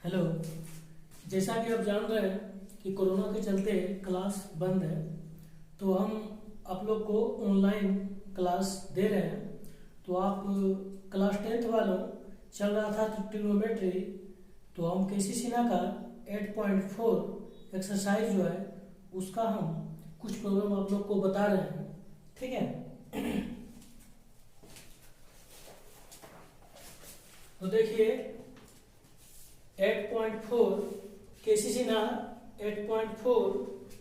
Hello. जैसा कि आप जान रहे हैं कि कोरोना के चलते क्लास बंद है, तो हम आप लोग को ऑनलाइन क्लास दे रहे हैं। तो आप क्लास 10th वालों चल रहा था ट्रिग्नोमेट्री, तो हम केसी सिन्हा का 8.4 एक्सरसाइज जो है उसका हम कुछ प्रॉब्लम आप लोग को बता रहे हैं, ठीक है। तो देखिए 8.4 केसी सिन्हा 8.4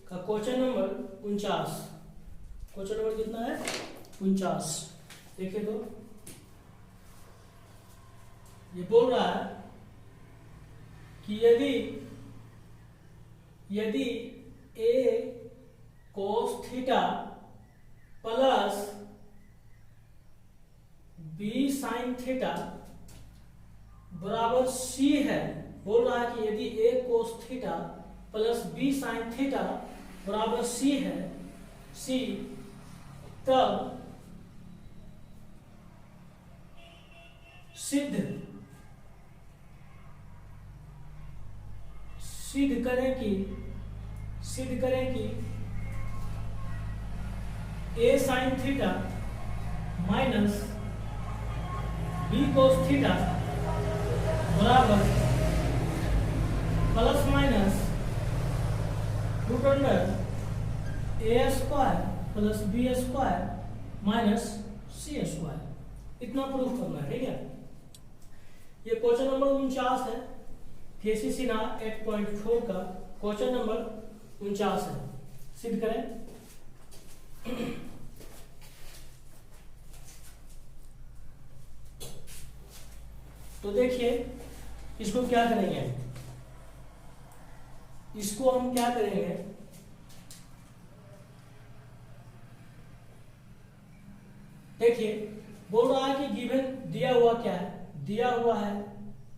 का क्वेश्चन नंबर 49। क्वेश्चन नंबर कितना है? 49। देखिए तो ये बोल रहा है कि यदि a cos theta plus b sin theta बराबर c है। बोल रहा है कि यदि a cos theta plus b sin theta बराबर c है, तब सिद्ध करें कि a sin theta minus b cos theta बराबर plus minus root under A square plus B square minus C square. इतना प्रूफ करना है, ठीक है। ये क्वेश्चन नंबर 49 है, केसी सिन्हा 8.4 का क्वेश्चन नंबर 49 है। सिद्ध करें। तो देखिए इसको क्या करेंगे, इसको हम क्या करेंगे, देखिए बोल रहा है कि गिवन दिया हुआ क्या है, दिया हुआ है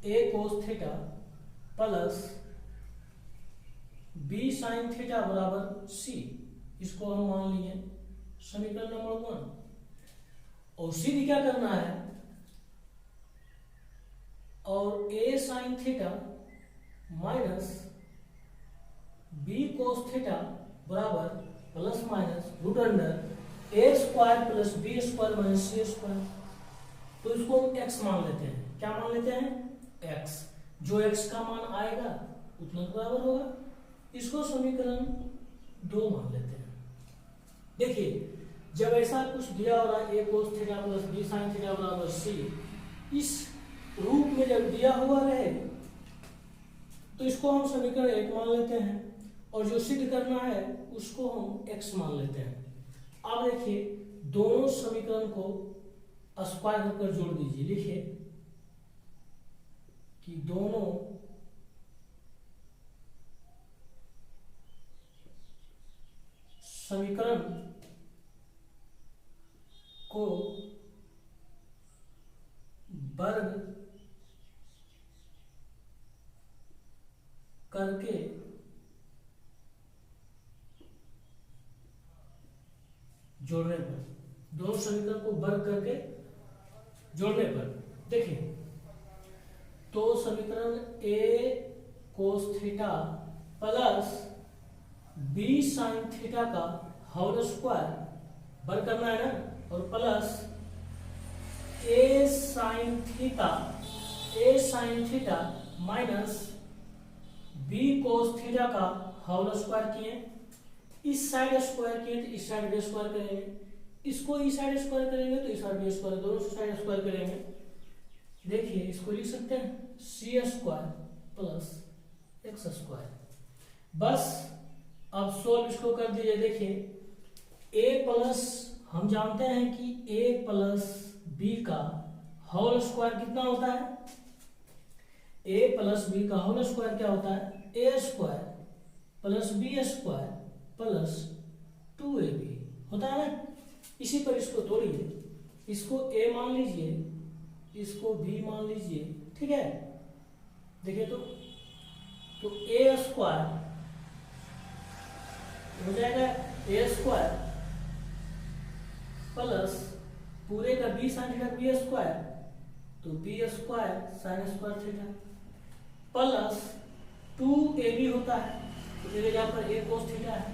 a cos theta plus b sin theta बराबर c। इसको हम मान लिए समीकरण नंबर 1। और सिद्ध क्या करना है, और a sin theta minus b cos theta बराबर plus minus root under A square plus B square minus C square. तो इसको हम x मान लेते हैं। क्या मान लेते हैं? x। जो x का मान आएगा उतना बराबर होगा। इसको समीकरण 2 मान लेते हैं। देखिए जब ऐसा कुछ दिया हो रहा है a cos theta plus b sin theta बराबर c, इस रूप में जब दिया हुआ रहे तो इसको हम समीकरण 1 मान लेते हैं, और जो सिद्ध करना है उसको हम x मान लेते हैं। अब देखिए दोनों समीकरण को स्क्वायर कर जोड़ दीजिए। लिखिए कि दोनों समीकरण को वर्ग करके जोड़ने पर, दोनों समीकरण को वर्ग करके जोड़ने पर देखिए तो समीकरण a cos theta plus b sin theta का होल स्क्वायर वर्ग करना है ना, और plus a sin theta minus b cos theta का होल स्क्वायर किए। इस साइड स्क्वायर किए तो इस साइड भी स्क्वायर करेंगे, इसको इस साइड स्क्वायर करेंगे तो इस साइड भी स्क्वायर, दोनों साइड स्क्वायर करेंगे। देखिए इसको लिख सकते हैं सी स्क्वायर प्लस एक्स स्क्वायर। बस अब सोल्व इसको कर दीजिए। देखिए a प्लस, हम जानते हैं कि a प्लस b का होल स्क्वायर कितना होता है? a प्लस b का होल स्क्वायर क्या होता है? a square plus b square plus 2ab होता है ना। इसी पर इसको तोड़िए, इसको a मान लीजिए, इसको b मान लीजिए, ठीक है। देखिए तो a स्क्वायर हो जाएगा a स्क्वायर प्लस पूरे का b sin theta b square, तो b square sine square theta plus 2ab होता है। तो देखिए यहाँ पर a cos थीटा है,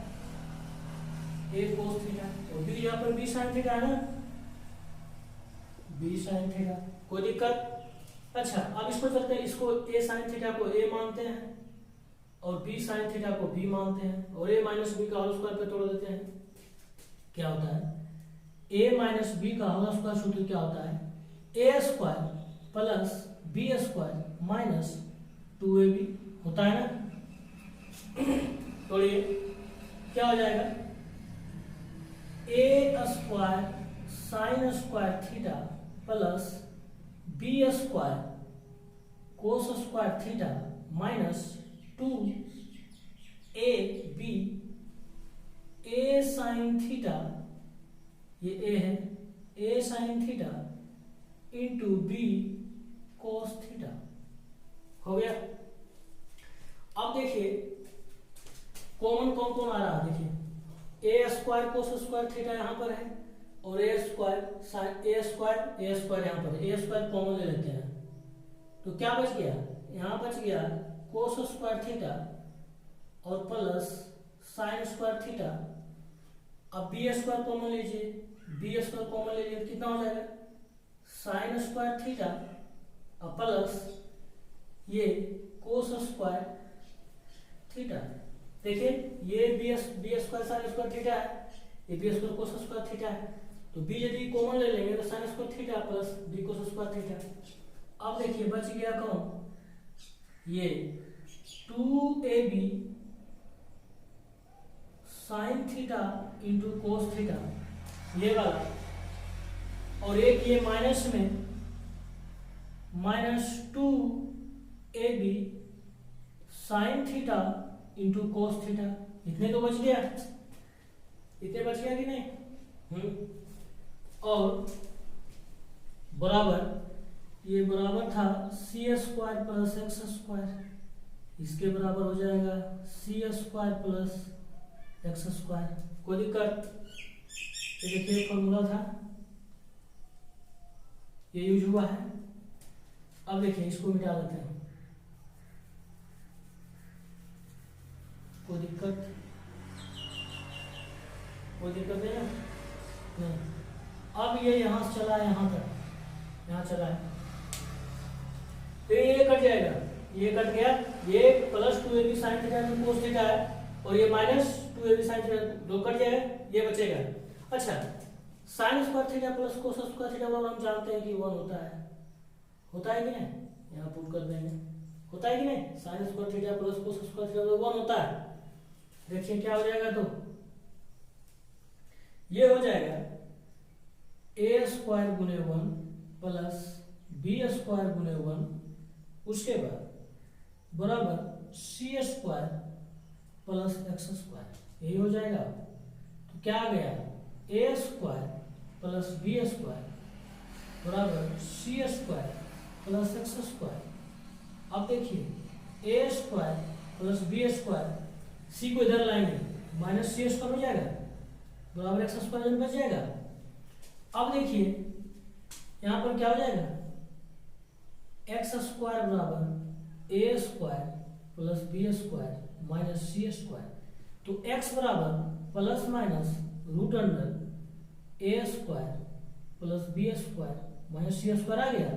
a cos थीटा, और b यहाँ पर b sin थीटा है ना, b sin थीटा। कोई दिक्कत? अच्छा, अब इसको चलते हैं, इसको a sin थीटा को a मानते हैं और b sin थीटा को b मानते हैं, और a माइनस बी का होल स्क्वायर पे तोड़ देते हैं। क्या होता है? a माइनस बी का होल स्क्वायर सूत्र क्या होता है? a square plus b square minus 2ab होता है ना। तोड़िए, क्या हो जाएगा? a square sine square theta plus b square cos square theta minus 2ab a sine theta, ये a है, a sine theta into b cos theta. हो गया। अब देखिए कॉमन कौन कौन आ रहा है, देखिए a square cos square theta यहाँ पर है और a स्क्वायर यहाँ पर है, a स्क्वायर कॉमन ले लेते हैं तो क्या बच गया? यहाँ बच गया कोस स्क्वायर थीटा और प्लस साइन स्क्वायर थीटा। अब b स्क्वायर कॉमन लीजिए, b स्क्वायर कॉमन ले लीजिए, कितना हो जाएगा? साइन स्क्वायर थीटा और प्लस ये कोस स्क्वायर थीटा। देखिए ये b square sine square theta है, ये b square cos square theta है, तो b यदि कॉमन ले लेंगे तो sine square theta plus b cos square theta. अब देखिए बच गया कौन? ये 2ab sine theta into cos theta, ये वाला, और एक ये माइनस में minus 2ab sine theta into cos theta. इतने तो बच गया, इतने बच गया कि नहीं? और बराबर, ये बराबर था सी स्क्वायर प्लस एक्स स्क्वायर, इसके बराबर हो जाएगा सी स्क्वायर प्लस एक्स स्क्वायर। कोई दिक्कत? ये देखिए फॉर्मूला था, ये यूज हुआ है। अब देखिए इसको मिटा देते हैं। कोई दिक्कत? कोई दिक्कत है ना? नहीं। अब ये यहाँ से चला है यहाँ तक, यहाँ चला है तो ये कट जाएगा, ये कट गया, ये plus 2ab sine theta cos theta है और ये माइनस 2ab साइन थीटा, दो कट जाएगा, ये बचेगा। अच्छा, sign square theta plus cos square theta वाला हम जानते हैं कि 1 होता है कि नहीं? यहाँ पुट कर देंगे, होता है कि नहीं? Sign square theta plus cos square theta 1 होता है। देखिए क्या हो जाएगा, तो ये हो जाएगा a स्क्वायर गुने 1 प्लस b स्क्वायर गुने 1, उसके बाद बराबर C square plus X square, यही हो जाएगा। तो क्या आ गया? a square plus b square बराबर C square plus X square. अब देखिए a square plus b square, C को इधर लाएंगे, माइनस सी स्क्वायर हो जाएगा बराबर एक्स स्क्वायर बच जाएगा। अब देखिए यहाँ पर क्या हो जाएगा? एक्स स्क्वायर बराबर ए square plus B square minus C square. तो एक्स बराबर plus minus root under A square plus B square minus C square आ गया।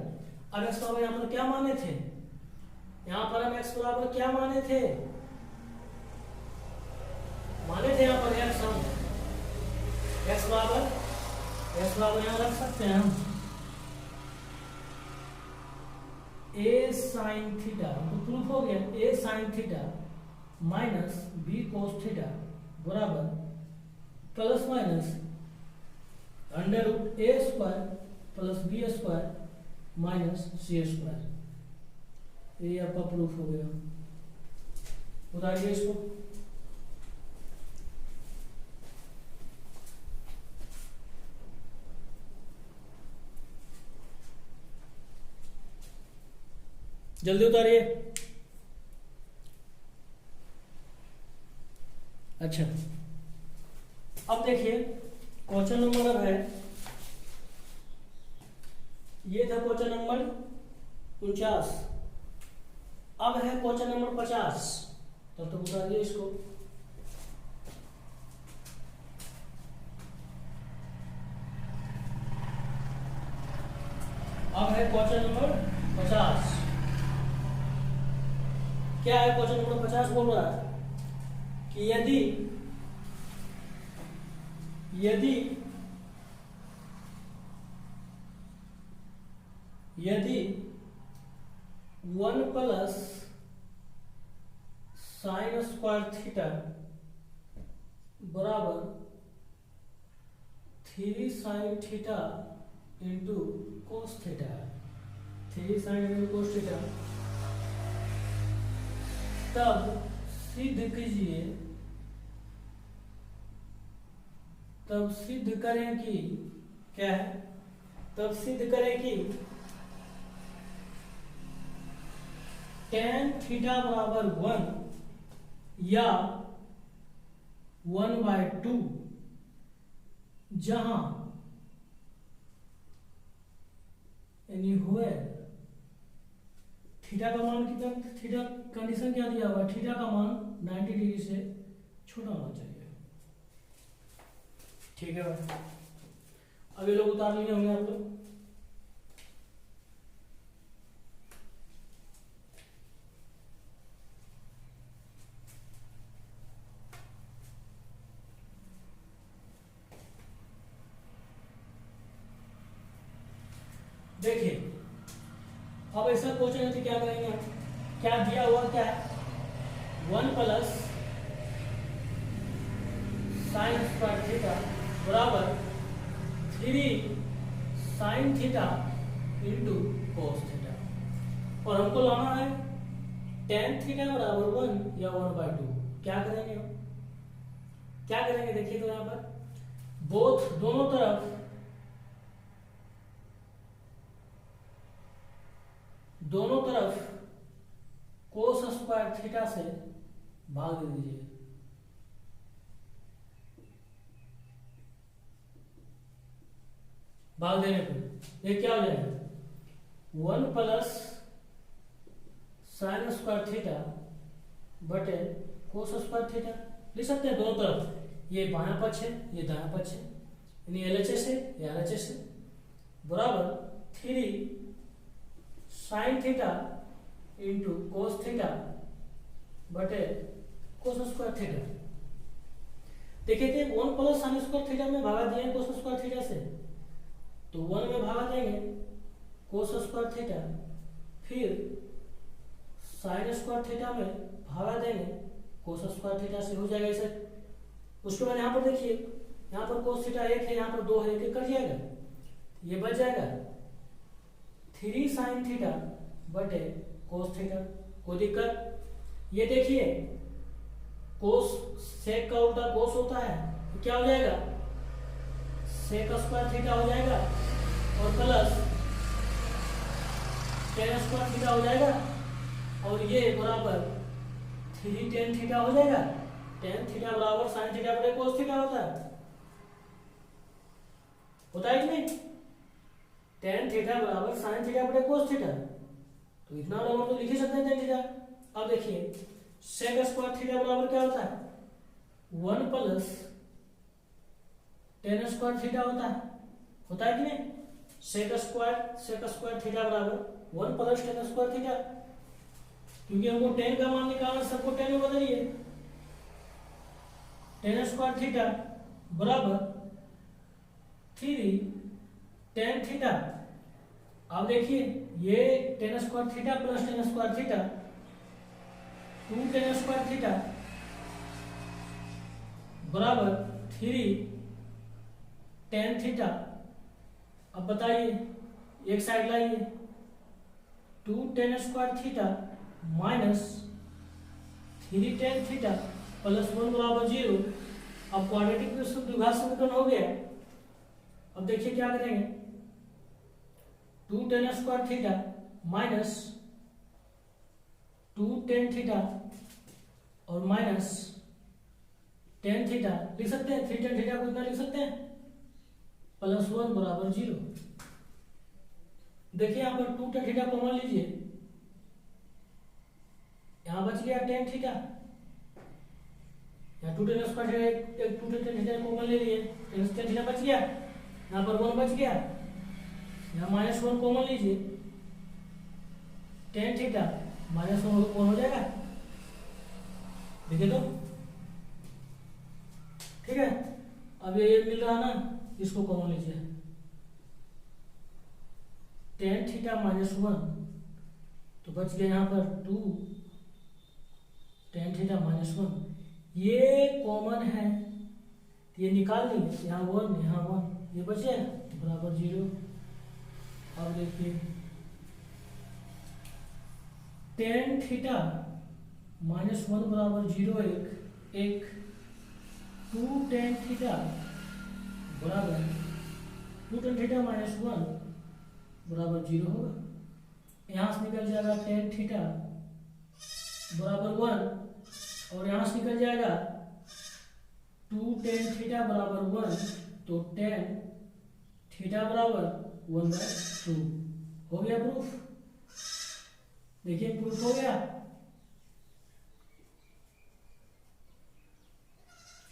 अब एक्स बराबर यहाँ पर क्या माने थे? यहाँ पर हम एक्स बराबर क्या माने थे? यहाँ पर एक्स बराबर यहाँ रख सकते हैं हम ए साइन थीटा, तो प्रूफ हो गया A sine theta minus B cos theta बराबर plus minus under root A square plus B square minus C square. ये आपका प्रूफ हो गया। उतारिए इसको। जल्दी उतारिए। अच्छा, अब देखिए क्वेश्चन नंबर अब है, ये था क्वेश्चन नंबर 49। अब है क्वेश्चन नंबर 50, तब तो बता दिए इसको। अब है क्वेश्चन नंबर 50। क्या है क्वेश्चन नंबर 50? बोल रहा है कि यदि यदि यदि 1 प्लस साइन स्क्वायर थीटा बराबर 3 sign theta into cos theta, 3 sine into cos theta, तब सिद्ध कीजिए, तब सिद्ध करें कि क्या है, तब सिद्ध करें कि tan थीटा बराबर 1 या 1/2, जहां यानी हुए थीटा का मान कितना, थीटा कंडीशन क्या दिया हुआ है, थीटा का मान 90 डिग्री से छोटा होना चाहिए। ठीक है भाई, अब ये लोग उतार लिए होंगे आप लोग। देखिए अब ऐसा क्वेश्चन है तो क्या करेंगे, क्या दिया हुआ क्या है, 1 प्लस साइन स्क्वायर थीटा बराबर 3 sign theta into cos theta, और हमको लाना है tan थीटा बराबर 1 या 1/2। क्या करेंगे हम, क्या करेंगे देखिए तो यहाँ पर बोथ दोनों तरफ कोस स्क्वायर थीटा से भाग दे दीजिए। भाग देने पर ये क्या हो जाएगा, 1 प्लस साइन स्क्वायर थीटा बटे कोस स्क्वायर थीटा, लिख सकते हैं दोनों तरफ, ये बायां पक्ष है ये दायां पक्ष है, यानी LHS है या RHS है, बराबर 3 sign theta into cos theta बटे कोस स्क्वायर थीटा। देखिए थे 1 प्लस साइन स्क्वायर थीटा में भागा दिया कोस स्क्वायर थीटा से, तो 1 में भागा देंगे कोस स्क्वायर थीटा, फिर साइन स्क्वायर थीटा में भागा देंगे कोस स्क्वायर थीटा से, हो जाएगा ऐसे। उसके बाद यहाँ पर देखिए, यहाँ पर कोस थीटा 1 है, यहाँ पर 2 है, एक कट जाएगा, ये बच जाएगा 3 साइन थीटा बटे कोस थीटा। कोई दिक्कत? ये देखिए कोस सेक का उल्टा कोस होता है, तो क्या हो जाएगा, सेक स्क्वायर थीटा हो जाएगा और प्लस टेन स्क्वायर थीटा हो जाएगा, और ये बराबर 3 टेन थीटा हो जाएगा। टेन थीटा बराबर साइन थीटा बटे कोस थीटा होता है कि नहीं, टेन थीटा बराबर साइन थीटा बटे कोस थीटा, तो इतना बराबर तो लिख ही सकते हैं टेन थीटा। अब देखिए सेक स्क्वायर थीटा बराबर क्या होता है, 1 प्लस टेन स्क्वायर थीटा होता है कि नहीं, सेक स्क्वायर थीटा बराबर 1 प्लस टेन स्क्वायर थीटा, क्योंकि हमको टेन का मान निकालना, सबको टेन में बदलिए, टेन स्क्वायर थीटा बराबर 3 टेन थीटा। अब देखिए ये ten square theta plus ten square theta 2 ten square theta बराबर 3 टेन थीटा। अब बताइए एक साइड लाइए, 2 ten square theta minus 3 ten theta plus 1 बराबर 0। अब क्वाड्रेटिक द्विघात समीकरण हो गया। अब देखिए क्या करेंगे, 2 ten square theta minus 2 ten theta और माइनस टेन थीटा लिख सकते हैं, 3 टेन थीटा को इतना लिख सकते हैं, प्लस 1 बराबर 0। देखिए यहाँ पर 2 टेन थीटा कॉमन लीजिए, यहाँ बच गया टेन थीटा, यहाँ टू टेन स्क्वायर एक टू टेन थीटा कॉमन ले लिए, टेन थीटा बच गया, यहाँ पर 1 बच गया, यहाँ -1 कॉमन लीजिए, टेन थीटा -1 हो जाएगा, देखिए तो ठीक है। अब ये मिल रहा ना, इसको कॉमन लीजिए, टेन थीटा -1 तो बच गया यहाँ पर 2 टेन थीटा -1, ये कॉमन है, ये निकाल देंगे, यहाँ 1 यहाँ 1, ये बच जाएगा बराबर 0। अब देखिए टेन थीटा -1 बराबर 0 एक 2 टेन थीटा बराबर 2 टेन थीटा -1 बराबर 0 होगा, यहाँ से निकल जाएगा टेन थीटा बराबर 1 और यहाँ से निकल जाएगा 2 टेन थीटा बराबर 1, तो टेन थीटा बराबर 1/2 हो गया प्रूफ। देखिए प्रूफ हो गया,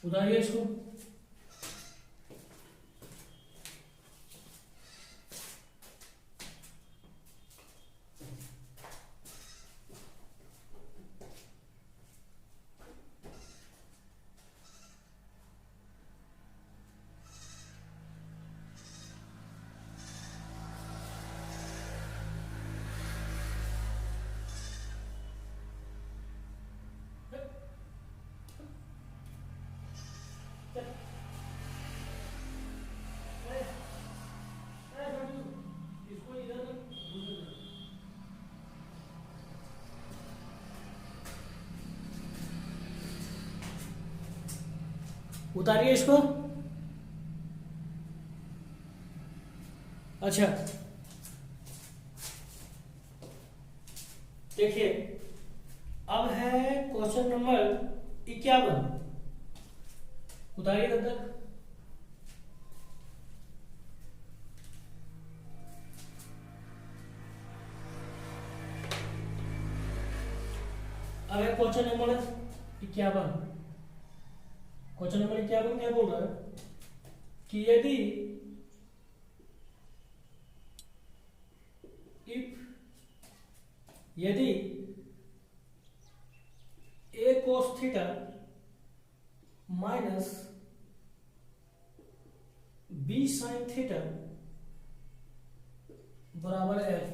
उतारिए इसको। उतारिए इसको। अच्छा देखिए, अब है क्वेश्चन नंबर 51, उतारिए तब तक। अब है क्वेश्चन नंबर 51। क्वेश्चन नंबर 51 क्या बोल रहा है कि यदि यदि a cos theta minus b sin theta बराबर x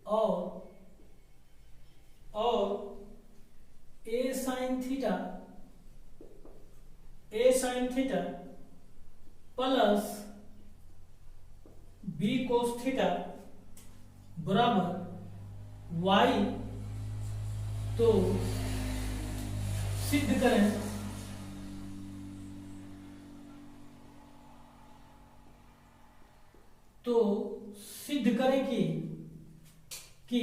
और a sin theta plus b cos theta बराबर y, तो सिद्ध करें कि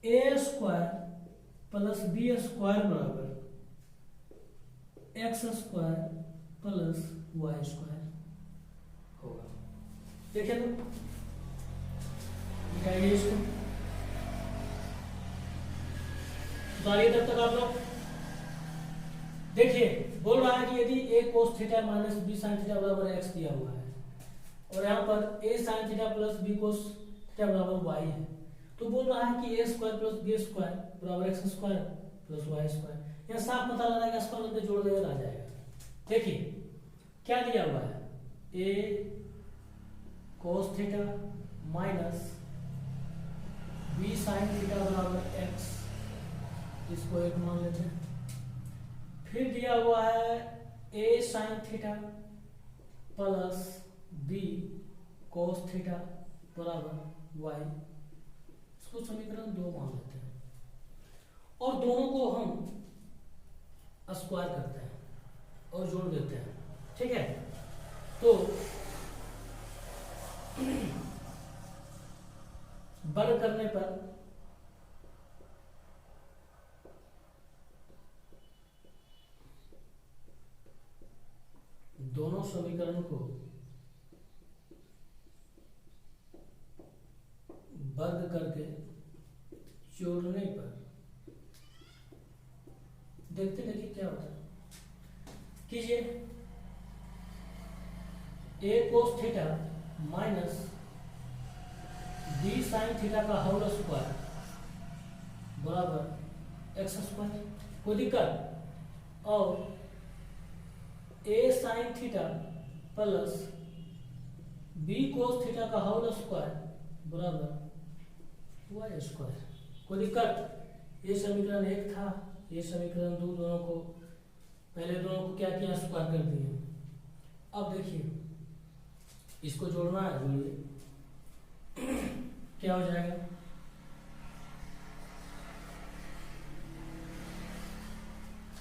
a square plus B square बराबर x square plus Y square होगा। देखिए तो निकालिए इसको, उतारिए तब तक आप लोग। देखिए बोल रहा है कि यदि a cos theta minus b sin theta बराबर x दिया हुआ है और यहाँ पर a sin theta plus b cos theta बराबर y है, तो बोल रहा है कि a square plus b square बराबर x square plus Y square. यहाँ साफ पता लगा कि स्क्वायर में जोड़ देगा, आ जाएगा। देखिए क्या दिया हुआ है, a cos theta minus b sin theta बराबर x, इसको एक मान लेते हैं। फिर दिया हुआ है a sin theta plus b cos theta बराबर y, इसको समीकरण 2 मान लेते हैं और दोनों को हम स्क्वायर करते हैं और जोड़ देते हैं। ठीक है, तो वर्ग करने पर दोनों समीकरण को वर्ग करके जोड़ने पर देखते हैं कि क्या होता है। कीजिए a cos theta minus b sine theta का होल स्क्वायर बराबर एक्स स्क्वायर। कोई दिक्कत? और a sine theta plus b cos theta का होल स्क्वायर बराबर वाई स्क्वायर। कोई दिक्कत? ये समीकरण 1 था, ये समीकरण 2, दोनों को पहले दोनों को क्या किया, स्क्वायर कर दिए। अब देखिए इसको जोड़ना है, जोड़िए क्या हो जाएगा।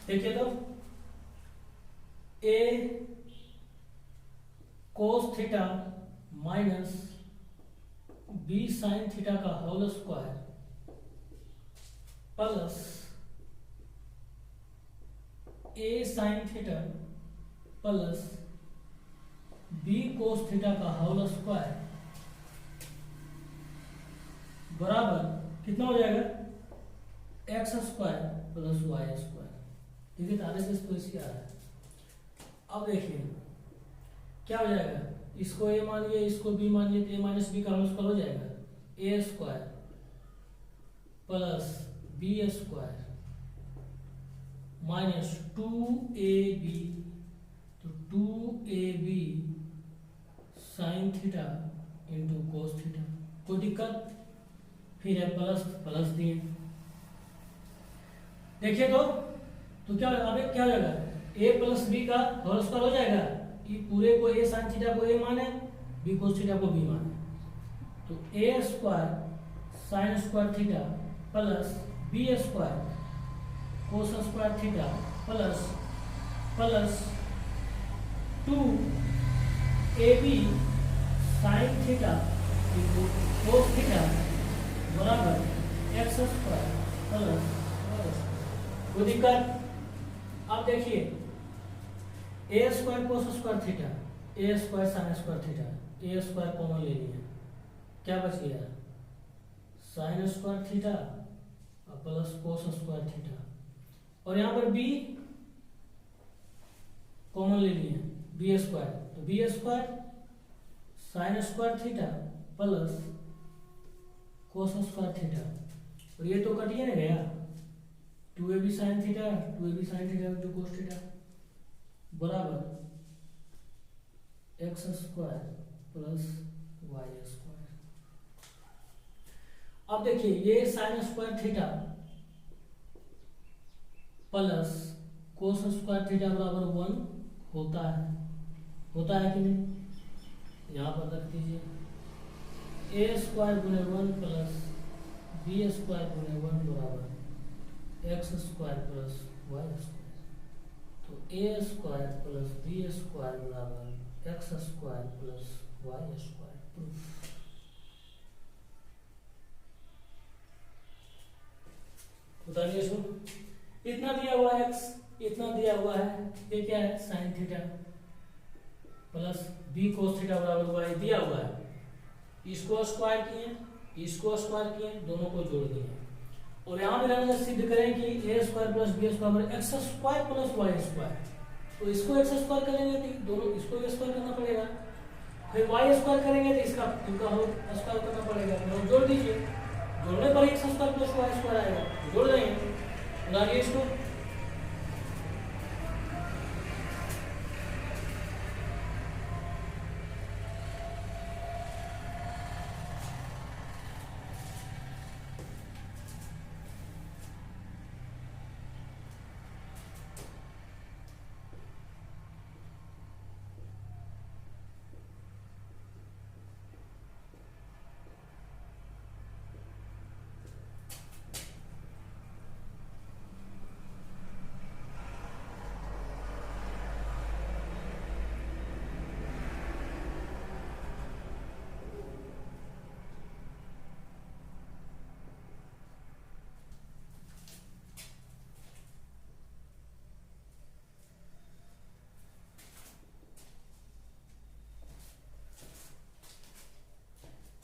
देखिए तो a cos theta minus b sine theta का whole square plus a sine theta plus b cos theta का होल स्क्वायर बराबर कितना हो जाएगा, X square plus Y square. देखिए तारे से तो इसी आ रहा है। अब देखिए क्या हो जाएगा, इसको a मानिए, इसको b मानिए, तो a माइनस बी का होल स्क्वायर हो जाएगा a square plus B square minus 2ab, तो 2ab sine theta into cos theta. कोई दिक्कत? फिर है प्लस प्लस दिए। देखिए तो क्या अब क्या हो जाएगा, a प्लस बी का होल स्क्वायर हो जाएगा। ये पूरे को a साइन थीटा को a माने, b कोस थीटा को b माने, तो a square sine square theta plus b square cos square theta plus plus 2ab sine theta into cos theta बराबर एक्स स्क्वायर प्लस। कोई दिक्कत? अब देखिए A square cos square theta, A square sine square theta, A square common ले लिया, क्या बच गया, साइन स्क्वायर थीटा और प्लस कोस स्क्वायर थीटा। और यहाँ पर बी कॉमन ले लिए, बी स्क्वायर, तो B square sine square theta plus cos square theta, और ये तो कटिए ना गया, 2ab sine theta 2ab sine theta into cos theta बराबर x square plus Y square. अब देखिए ये sine square theta plus cos square theta बराबर 1 होता है कि नहीं? यहाँ पर रख दीजिए ए स्क्वायर गुने 1 प्लस बी स्क्वायर गुने 1 बराबर x square plus Y square. तो ए स्क्वायर प्लस बी स्क्वायर बराबर x square plus Y square. Proof. बताइए इसको, इतना दिया हुआ है एक्स, इतना दिया हुआ है, ये क्या है sine theta plus b cos theta बराबर वाई दिया हुआ है। इसको स्क्वायर किए, इसको स्क्वायर किए, दोनों को जोड़ दिए, और यहाँ पे रहने सिद्ध करें कि A square plus B square X square plus Y square. तो इसको एक्स स्क्वायर करेंगे तो दोनों इसको स्क्वायर करना पड़ेगा, फिर वाई स्क्वायर करेंगे तो इसका स्क्वायर करना पड़ेगा, तो जोड़ दीजिए, जोड़ने पर x square plus Y square आएगा, तो जोड़ देंगे। बनाइए इसको,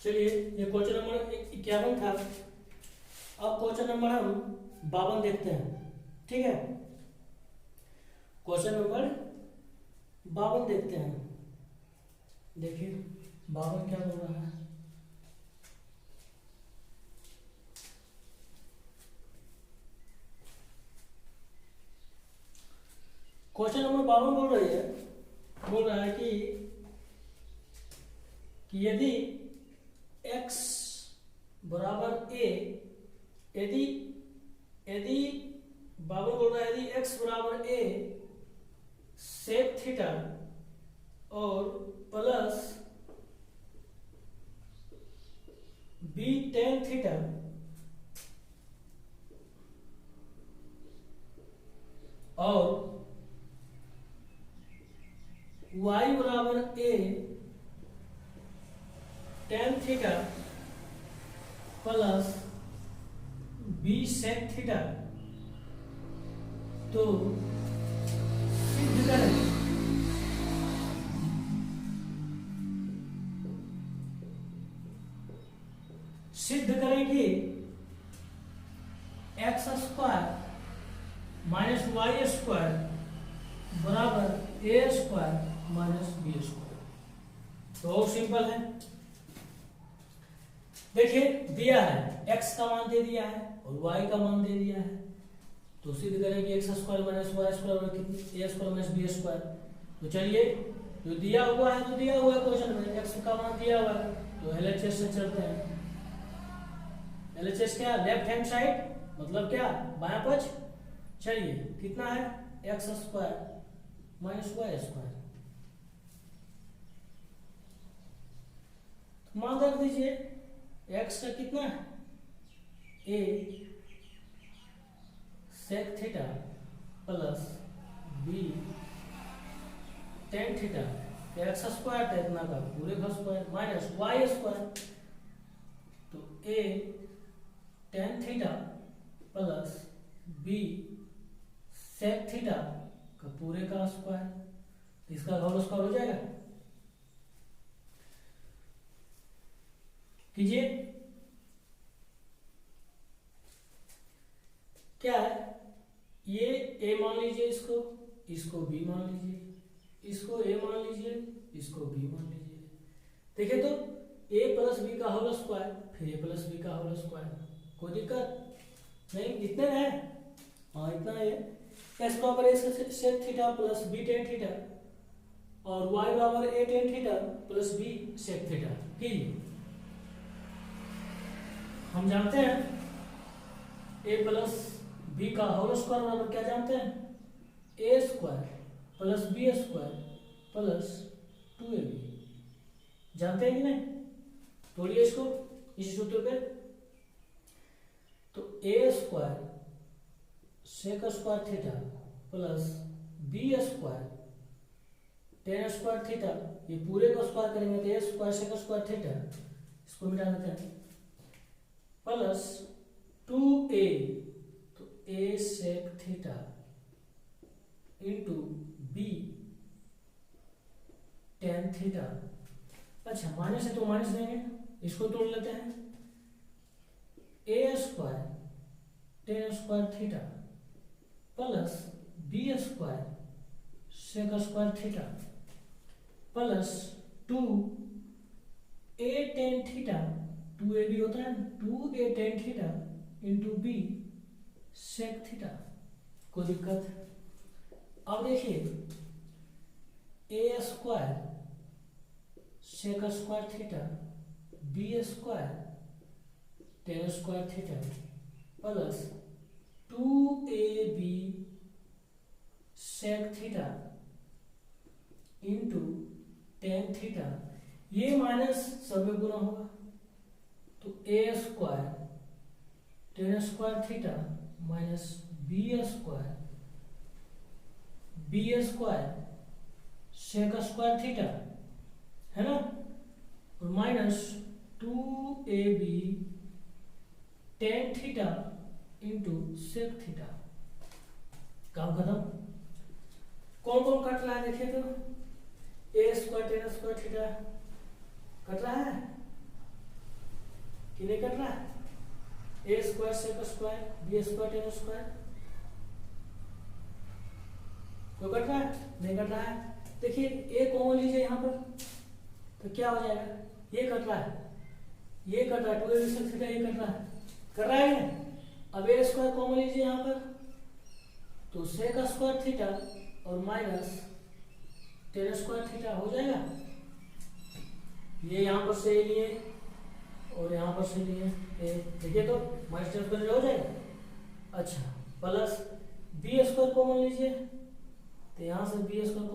चलिए ये क्वेश्चन नंबर 51 था। अब क्वेश्चन नंबर हम 52 देखते हैं, ठीक है। क्वेश्चन नंबर 52 देखते हैं। देखिए 52 क्या बोल रहा है। क्वेश्चन नंबर 52 बोल रहा है कि यदि x बराबर a, यदि यदि बाबू बोल रहा है यदि x बराबर a सेक थीटा और प्लस b टेन थीटा और y बराबर a tan theta plus b sec theta, तो सिद्ध करें कि x square minus Y square बराबर ए स्क्वायर माइनस बी स्क्वायर। तो बहुत सिंपल है। देखिए दिया है x का मान दे दिया है और y का मान दे दिया है, तो सिद्ध करें कि x square minus Y square कितनी a square minus B square. तो चलिए जो दिया हुआ है तो दिया हुआ है क्वेश्चन में x का मान दिया हुआ है, तो LHS से चलते हैं। LHS क्या, लेफ्ट हैंड साइड मतलब क्या, बायां पक्ष। चलिए कितना है X square minus Y square, मान रख दीजिए एक्स का कितना है A sec theta plus B tan theta, X square था इतना का पूरे का स्क्वायर माइनस वाई स्क्वायर, तो A tan theta plus B sec theta का पूरे का स्क्वायर, इसका होल स्क्वायर हो जाएगा। कीजिए क्या है, ये a मान लीजिए, इसको b मान लीजिए, इसको a मान लीजिए, इसको b मान लीजिए। देखिए तो a प्लस बी का होल स्क्वायर फिर a प्लस बी का होल स्क्वायर, कोई दिक्कत नहीं, इतने है। हाँ इतना है। एक्स बराबर A sec theta plus B tan theta और y बराबर A tan theta plus B sec theta. कीजिए हम जानते हैं a प्लस बी का होल स्क्वायर बराबर क्या जानते हैं, A square plus B square plus 2ab, जानते हैं कि नहीं। तोड़िए इसको इस सूत्र पे, तो ए square sec square theta plus B square tan square theta, ये पूरे को स्क्वायर करेंगे तो ए स्क्वायर सेक स्क्वायर थीटा, इसको मिटा देते हैं, प्लस 2a, तो a sec theta into B tan theta. अच्छा माइनस है तो माइनस देंगे, इसको तोड़ लेते हैं, A square tan square theta plus B square sec square theta plus 2a tan theta, 2ab होता है 2a tan theta into B sec theta, कोई दिक्कत। अब देखिए A square sec square theta B square tan square theta plus 2ab sec theta into tan theta, ये minus सब में गुना होगा, तो ए square tan square theta minus B square sec square theta है ना, और minus 2ab tan theta into sec theta. काम खत्म। कौन कौन कट रहा है देखिए तो, ए square tan square theta cut रहा है कि नहीं कट रहा है, A square sec square B square tan square. कोई कट रहा है? नहीं कट रहा है। देखिए ए कॉमन लीजिए यहाँ पर, तो क्या हो जाएगा? ये कट रहा है, ये कट रहा है, 2a sec थीटा ये कट रहा है, कर रहा है। अब ए स्क्वायर कॉमन लीजिए यहाँ पर, तो सेक स्क्वायर थीटा और माइनस टेन स्क्वायर थीटा हो जाएगा। ये यहाँ पर से लिए और यहाँ पर से लिए, देखिए तो माइनस टेन स्क्वायर हो जाएगा। अच्छा, प्लस बी स्क्वायर कॉमन लीजिए, तो यहाँ से बी स्क्वायर